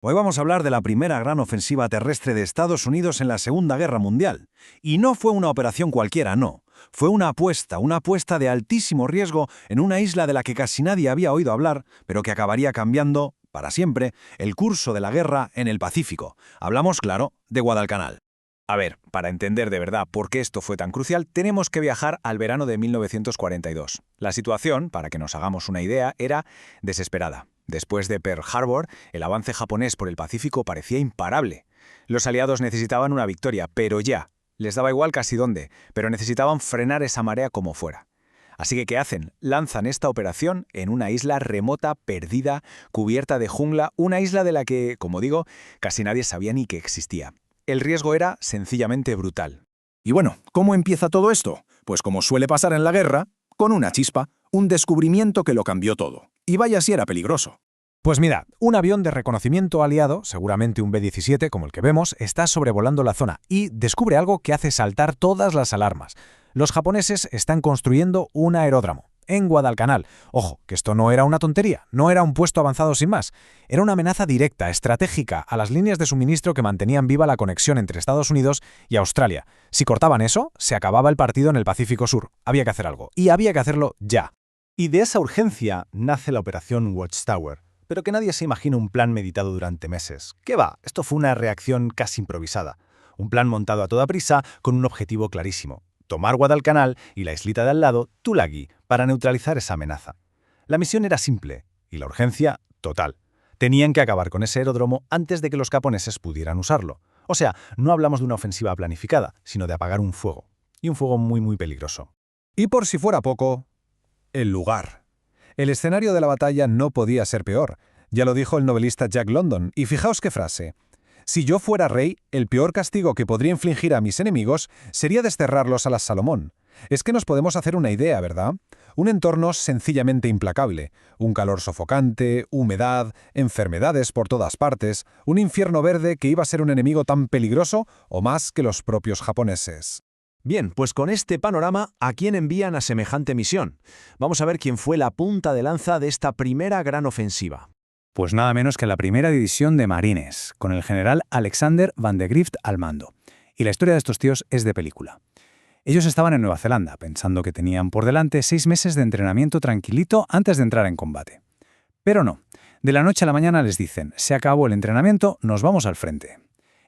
Hoy vamos a hablar de la primera gran ofensiva terrestre de Estados Unidos en la Segunda Guerra Mundial. Y no fue una operación cualquiera, no. Fue una apuesta de altísimo riesgo en una isla de la que casi nadie había oído hablar, pero que acabaría cambiando, para siempre, el curso de la guerra en el Pacífico. Hablamos, claro, de Guadalcanal. A ver, para entender de verdad por qué esto fue tan crucial, tenemos que viajar al verano de 1942. La situación, para que nos hagamos una idea, era desesperada. Después de Pearl Harbor, el avance japonés por el Pacífico parecía imparable. Los aliados necesitaban una victoria, pero ya. Les daba igual casi dónde, pero necesitaban frenar esa marea como fuera. Así que, ¿qué hacen? Lanzan esta operación en una isla remota, perdida, cubierta de jungla, una isla de la que, como digo, casi nadie sabía ni que existía. El riesgo era sencillamente brutal. Y bueno, ¿cómo empieza todo esto? Pues como suele pasar en la guerra, con una chispa, un descubrimiento que lo cambió todo. Y vaya si era peligroso. Pues mira, un avión de reconocimiento aliado, seguramente un B-17 como el que vemos, está sobrevolando la zona y descubre algo que hace saltar todas las alarmas. Los japoneses están construyendo un aeródromo en Guadalcanal. Ojo, que esto no era una tontería, no era un puesto avanzado sin más. Era una amenaza directa, estratégica, a las líneas de suministro que mantenían viva la conexión entre Estados Unidos y Australia. Si cortaban eso, se acababa el partido en el Pacífico Sur. Había que hacer algo, y había que hacerlo ya. Y de esa urgencia nace la operación Watchtower. Pero que nadie se imagina un plan meditado durante meses. ¿Qué va? Esto fue una reacción casi improvisada. Un plan montado a toda prisa con un objetivo clarísimo: tomar Guadalcanal y la islita de al lado, Tulagi, para neutralizar esa amenaza. La misión era simple y la urgencia total. Tenían que acabar con ese aeródromo antes de que los japoneses pudieran usarlo. O sea, no hablamos de una ofensiva planificada, sino de apagar un fuego. Y un fuego muy peligroso. Y por si fuera poco, el lugar. El escenario de la batalla no podía ser peor. Ya lo dijo el novelista Jack London, y fijaos qué frase. Si yo fuera rey, el peor castigo que podría infligir a mis enemigos sería desterrarlos a las Salomón. Es que nos podemos hacer una idea, ¿verdad? Un entorno sencillamente implacable. Un calor sofocante, humedad, enfermedades por todas partes, un infierno verde que iba a ser un enemigo tan peligroso o más que los propios japoneses. Bien, pues con este panorama, ¿a quién envían a semejante misión? Vamos a ver quién fue la punta de lanza de esta primera gran ofensiva. Pues nada menos que la primera división de marines, con el general Alexander Van de Grift al mando. Y la historia de estos tíos es de película. Ellos estaban en Nueva Zelanda, pensando que tenían por delante 6 meses de entrenamiento tranquilito antes de entrar en combate. Pero no, de la noche a la mañana les dicen: se acabó el entrenamiento, nos vamos al frente.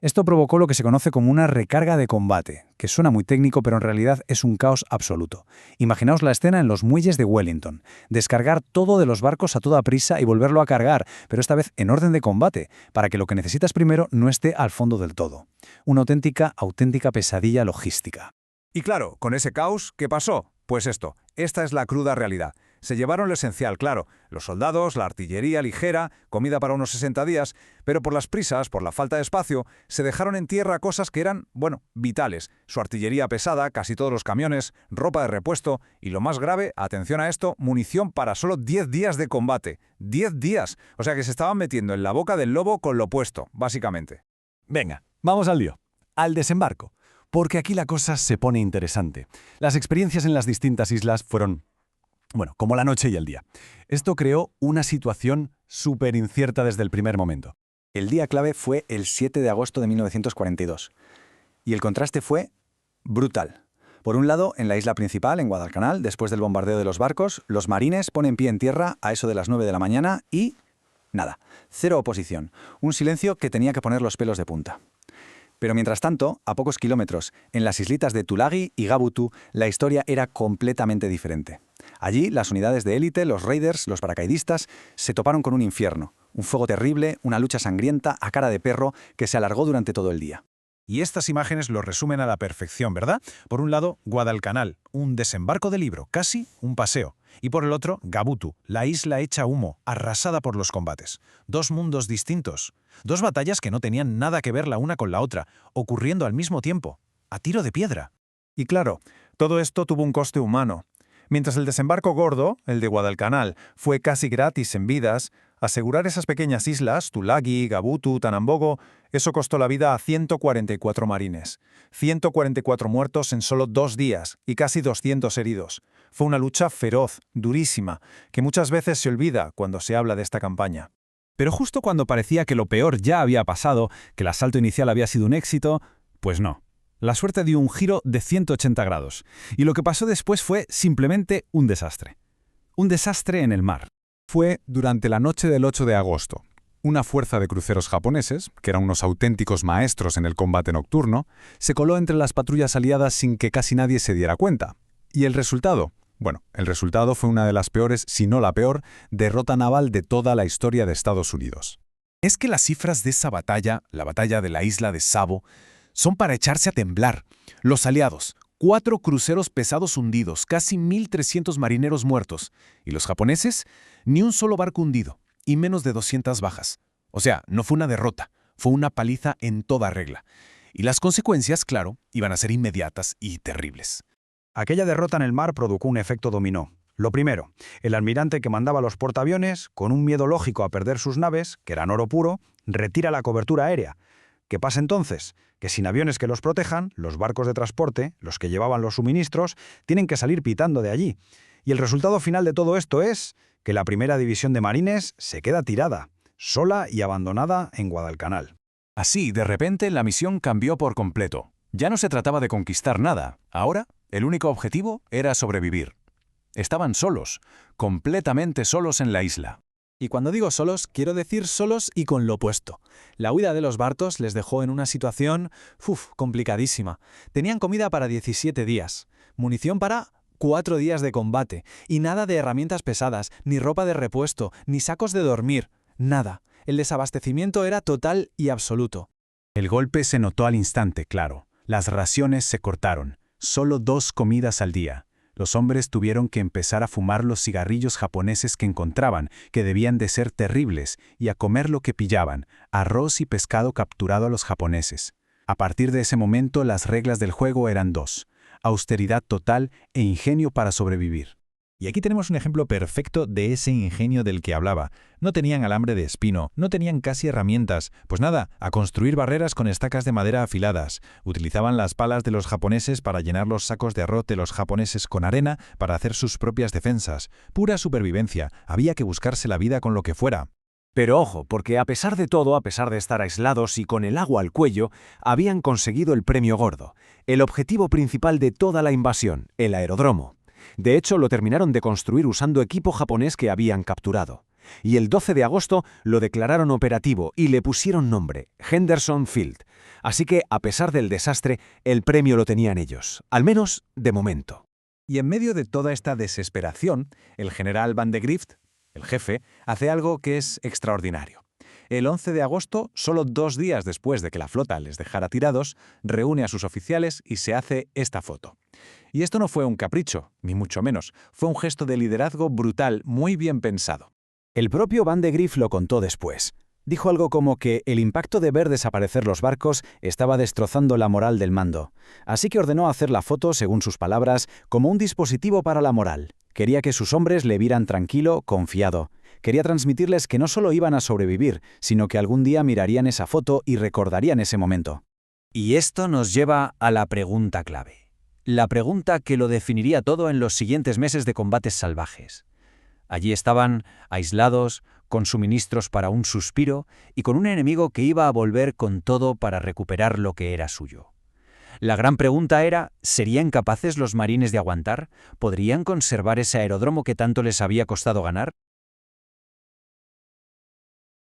Esto provocó lo que se conoce como una recarga de combate, que suena muy técnico, pero en realidad es un caos absoluto. Imaginaos la escena en los muelles de Wellington: descargar todo de los barcos a toda prisa y volverlo a cargar, pero esta vez en orden de combate, para que lo que necesitas primero no esté al fondo del todo. Una auténtica pesadilla logística. Y claro, con ese caos, ¿qué pasó? Pues esta es la cruda realidad. Se llevaron lo esencial, claro, los soldados, la artillería ligera, comida para unos 60 días, pero por las prisas, por la falta de espacio, se dejaron en tierra cosas que eran, vitales. Su artillería pesada, casi todos los camiones, ropa de repuesto y, lo más grave, atención a esto, munición para solo 10 días de combate. 10 días. O sea que se estaban metiendo en la boca del lobo con lo opuesto, básicamente. Venga, vamos al lío. Al desembarco. Porque aquí la cosa se pone interesante. Las experiencias en las distintas islas fueron, como la noche y el día. Esto creó una situación súper incierta desde el primer momento. El día clave fue el 7 de agosto de 1942. Y el contraste fue brutal. Por un lado, en la isla principal, en Guadalcanal, después del bombardeo de los barcos, los marines ponen pie en tierra a eso de las 9 de la mañana y nada, cero oposición. Un silencio que tenía que poner los pelos de punta. Pero mientras tanto, a pocos kilómetros, en las islitas de Tulagi y Gabutu, la historia era completamente diferente. Allí, las unidades de élite, los raiders, los paracaidistas, se toparon con un infierno, un fuego terrible, una lucha sangrienta a cara de perro que se alargó durante todo el día. Y estas imágenes lo resumen a la perfección, ¿verdad? Por un lado, Guadalcanal, un desembarco de libro, casi un paseo. Y por el otro, Gabutu, la isla hecha humo, arrasada por los combates. Dos mundos distintos. Dos batallas que no tenían nada que ver la una con la otra, ocurriendo al mismo tiempo, a tiro de piedra. Y claro, todo esto tuvo un coste humano. Mientras el desembarco gordo, el de Guadalcanal, fue casi gratis en vidas, asegurar esas pequeñas islas, Tulagi, Gabutu, Tanambogo, eso costó la vida a 144 marines. 144 muertos en solo 2 días y casi 200 heridos. Fue una lucha feroz, durísima, que muchas veces se olvida cuando se habla de esta campaña. Pero justo cuando parecía que lo peor ya había pasado, que el asalto inicial había sido un éxito, pues no. La suerte dio un giro de 180 grados, y lo que pasó después fue simplemente un desastre. Un desastre en el mar. Fue durante la noche del 8 de agosto. Una fuerza de cruceros japoneses, que eran unos auténticos maestros en el combate nocturno, se coló entre las patrullas aliadas sin que casi nadie se diera cuenta. ¿Y el resultado? Bueno, el resultado fue una de las peores, si no la peor, derrota naval de toda la historia de Estados Unidos. Es que las cifras de esa batalla, la batalla de la isla de Savo, son para echarse a temblar. Los aliados, 4 cruceros pesados hundidos, casi 1.300 marineros muertos. Y los japoneses, ni un solo barco hundido, y menos de 200 bajas. O sea, no fue una derrota, fue una paliza en toda regla. Y las consecuencias, claro, iban a ser inmediatas y terribles. Aquella derrota en el mar provocó un efecto dominó. Lo primero, el almirante que mandaba los portaaviones, con un miedo lógico a perder sus naves, que eran oro puro, retira la cobertura aérea. ¿Qué pasa entonces? Que sin aviones que los protejan, los barcos de transporte, los que llevaban los suministros, tienen que salir pitando de allí. Y el resultado final de todo esto es que la primera división de marines se queda tirada, sola y abandonada en Guadalcanal. Así, de repente, la misión cambió por completo. Ya no se trataba de conquistar nada. Ahora, el único objetivo era sobrevivir. Estaban solos, completamente solos en la isla. Y cuando digo solos, quiero decir solos y con lo opuesto. La huida de los barcos les dejó en una situación, complicadísima. Tenían comida para 17 días, munición para 4 días de combate, y nada de herramientas pesadas, ni ropa de repuesto, ni sacos de dormir, nada. El desabastecimiento era total y absoluto. El golpe se notó al instante, claro. Las raciones se cortaron. Solo 2 comidas al día. Los hombres tuvieron que empezar a fumar los cigarrillos japoneses que encontraban, que debían de ser terribles, y a comer lo que pillaban, arroz y pescado capturado a los japoneses. A partir de ese momento las reglas del juego eran 2: austeridad total e ingenio para sobrevivir. Y aquí tenemos un ejemplo perfecto de ese ingenio del que hablaba. No tenían alambre de espino, no tenían casi herramientas. Pues nada, a construir barreras con estacas de madera afiladas. Utilizaban las palas de los japoneses para llenar los sacos de arroz de los japoneses con arena para hacer sus propias defensas. Pura supervivencia. Había que buscarse la vida con lo que fuera. Pero ojo, porque a pesar de todo, a pesar de estar aislados y con el agua al cuello, habían conseguido el premio gordo, el objetivo principal de toda la invasión, el aeródromo. De hecho, lo terminaron de construir usando equipo japonés que habían capturado. Y el 12 de agosto lo declararon operativo y le pusieron nombre, Henderson Field. Así que, a pesar del desastre, el premio lo tenían ellos, al menos de momento. Y en medio de toda esta desesperación, el general Van de Grift, el jefe, hace algo que es extraordinario. El 11 de agosto, solo 2 días después de que la flota les dejara tirados, reúne a sus oficiales y se hace esta foto. Y esto no fue un capricho, ni mucho menos. Fue un gesto de liderazgo brutal, muy bien pensado. El propio Van de Grift lo contó después. Dijo algo como que el impacto de ver desaparecer los barcos estaba destrozando la moral del mando. Así que ordenó hacer la foto, según sus palabras, como un dispositivo para la moral. Quería que sus hombres le vieran tranquilo, confiado. Quería transmitirles que no solo iban a sobrevivir, sino que algún día mirarían esa foto y recordarían ese momento. Y esto nos lleva a la pregunta clave. La pregunta que lo definiría todo en los siguientes meses de combates salvajes. Allí estaban, aislados, con suministros para un suspiro y con un enemigo que iba a volver con todo para recuperar lo que era suyo. La gran pregunta era, ¿serían capaces los marines de aguantar? ¿Podrían conservar ese aeródromo que tanto les había costado ganar?